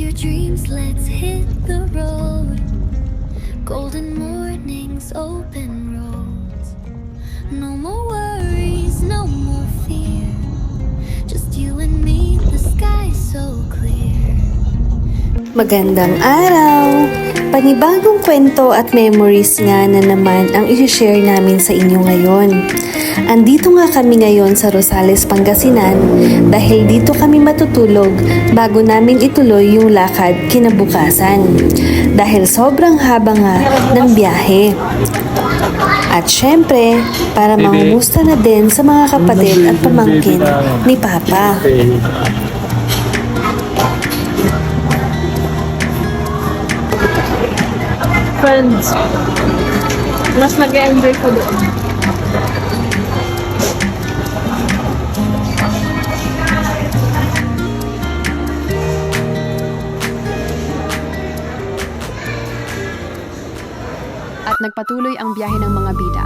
your dreams, let's hit the road. Golden mornings, open roads. No more worries, no more fear. Just you and me, the sky's so clear. Magandang araw! Panibagong kwento at memories nga na naman ang i-share namin sa inyo ngayon. Andito nga kami ngayon sa Rosales, Pangasinan dahil dito kami matutulog bago namin ituloy yung lakad kinabukasan. Dahil sobrang haba nga ng biyahe. At syempre, para mangumusta na din sa mga kapatid at pamangkin ni Papa. Friends, mas mag-enjoy ko doon. At nagpatuloy ang biyahe ng mga bida.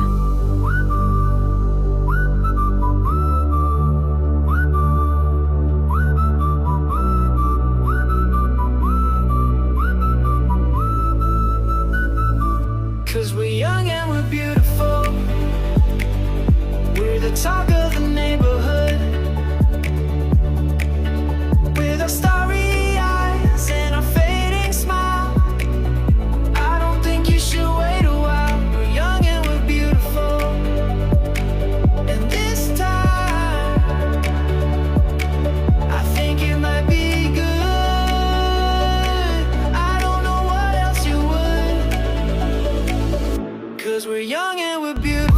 Cause we're young and we're beautiful. We're the talk of the neighborhood. With our starry eyes and our fading smile. I don't think you should wait a while. We're young and we're beautiful. And this time I think it might be good. I don't know what else you would. Cause we're young and we're beautiful.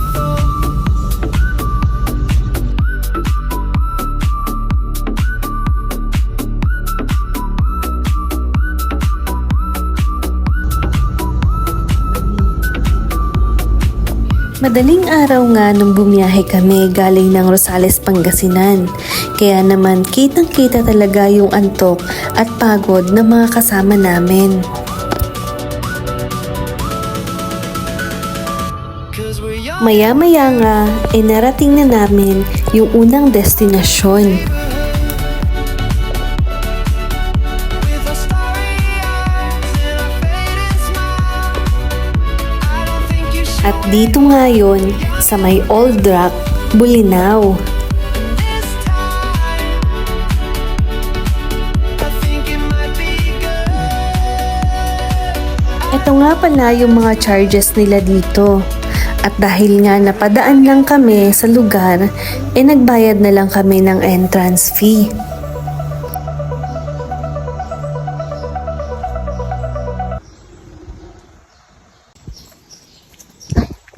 Madaling araw nga nung bumiyahe kami galing ng Rosales, Pangasinan. Kaya naman kitang-kita talaga yung antok at pagod ng mga kasama namin. Cause we're young. Maya-maya nga, narating na namin yung unang destinasyon. With our starry eyes and our fading smile. I don't think you should. At dito nga yun, sa may Old Rock, Bulinaw. This time I think it might be good. Ito nga pala yung mga charges nila dito. At dahil nga napadaan lang kami sa lugar, nagbayad na lang kami ng entrance fee.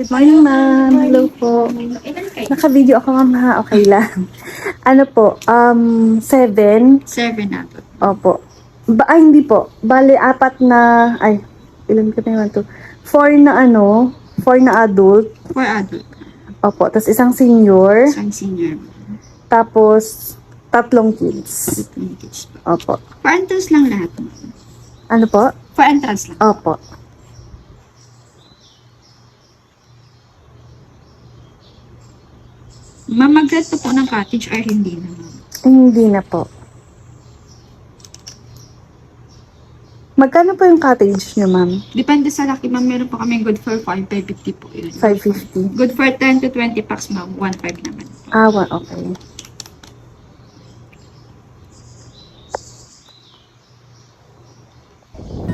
Good morning, ma'am. Hello po. Naka-video ako, ma'am, ha? Okay lang. Ano po, 7? 7 na to. Opo. Hindi po. Bale, 4 na, ilan ka na yun? 4 na 4 na adult. For adult. Opo. Tapos isang senior. Isang senior. Tapos 3 kids. 15 kids. Opo. For entrance lang lahat. Ano po? For entrance lang. Opo. Ma'am, mag-rent pa po ng cottage or hindi na, ma'am? Hindi na po. Magkano po yung cottage nyo, ma'am? Depende sa laki, ma'am. Meron po kami good for 550 po yun. 550. Good for 10 to 20 packs, ma'am. 1.5 naman. Okay.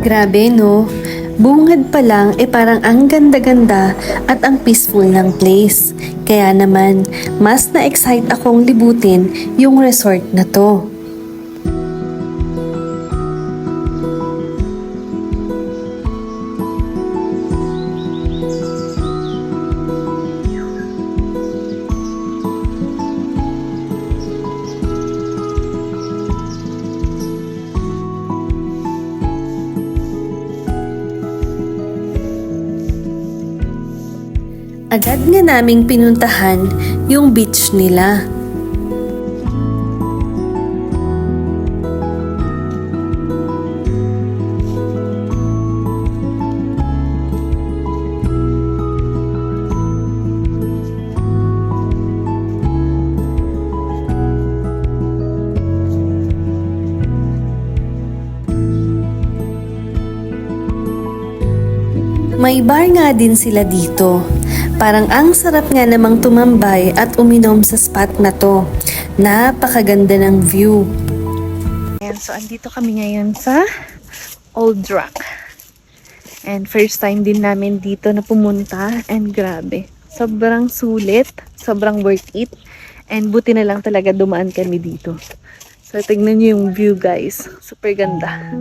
Grabe no, bungad pa lang parang ang ganda-ganda at ang peaceful ng place. Kaya naman, mas na-excite akong libutin yung resort na to. Agad nga naming pinuntahan yung beach nila. May bar nga din sila dito. Parang ang sarap nga namang tumambay at uminom sa spot na to. Napakaganda ng view. Ayan, so andito kami ngayon sa Old Rock. And first time din namin dito na pumunta. And grabe, sobrang sulit, sobrang worth it. And buti na lang talaga dumaan kami dito. So tignan nyo yung view guys. Super ganda.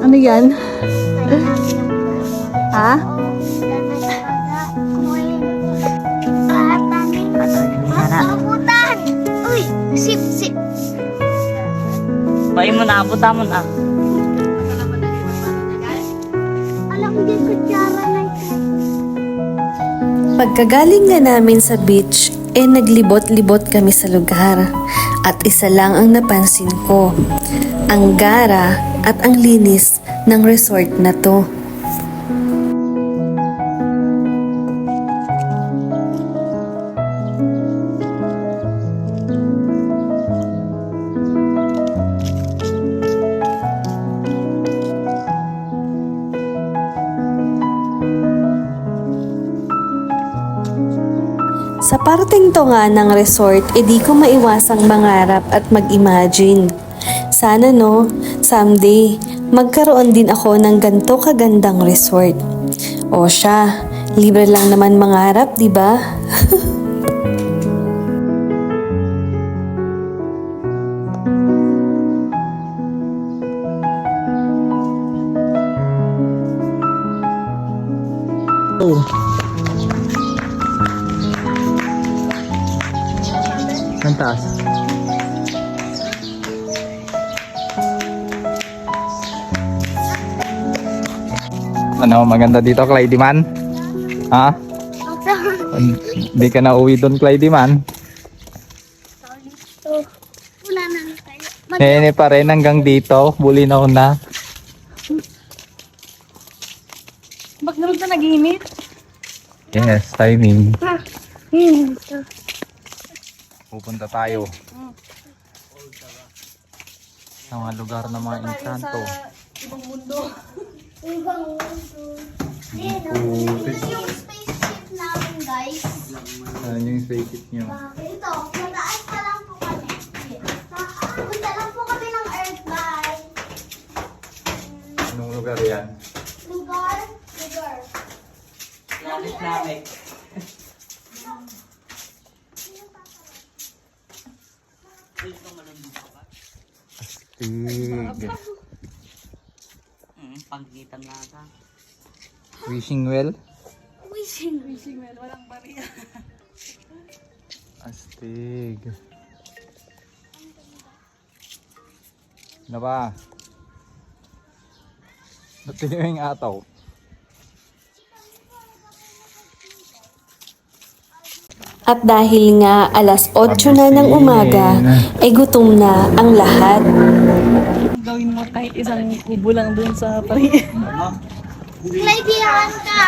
Ano yan? Ha? Abutan! Uy! Sip! Bayi mo na, abutan mo na. Alam ko din kutsara na ito. Pagkagaling nga namin sa beach, naglibot-libot kami sa lugar. At isa lang ang napansin ko, ang gara at ang linis ng resort na to. Sa parteng to nga ng resort, di ko maiwasang mangarap at mag-imagine. Sana no, someday, magkaroon din ako ng ganto kagandang resort. O siya, libre lang naman mangarap, di ba? Ang taas. Ano, maganda dito, Clyde man? Ha? Hindi ka na uwi doon, Clyde man? Wala na tayo. Nene pa rin hanggang dito, bulinaw na. Bakit naman na nag-init? Yes, timing. Init. Pupunta tayo sa mga lugar na mga encanto. Ibang mundo. Ito yung spaceship namin, guys. Ano yung spaceship nyo? Ito, mataas pa lang po kami. Punta lang po kami ng Earth by Anong lugar yan? lugar. Lamig. Astig. Pangkitan na ka. Wishing well? Wishing. Walang bariya. Astig. Ano ba? Ba't yun yung ataw? At dahil nga alas 8 na ng umaga, ay gutom na ang lahat. Gawin mo kahit isang kubo lang dun sa pari. Claydian ka!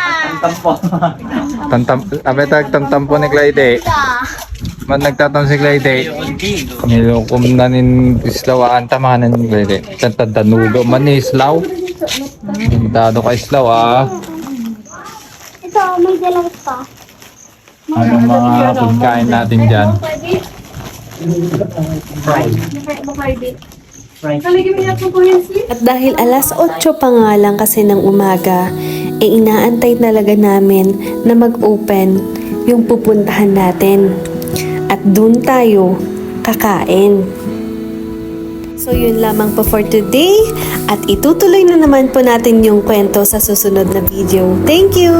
Tampo ni Clyde. Man nagtatam si Clyde. Nilukom na nin islawaan tamahanan ni Clyde. Tantadanudo man ni islaw. Dado ka islaw Ito, may dalaw pa. Anong mga pagkain natin dyan? At dahil alas 8 pa nga lang kasi ng umaga, inaantay talaga namin na mag-open yung pupuntahan natin. At dun tayo kakain. So yun lamang po for today at itutuloy na naman po natin yung kwento sa susunod na video. Thank you!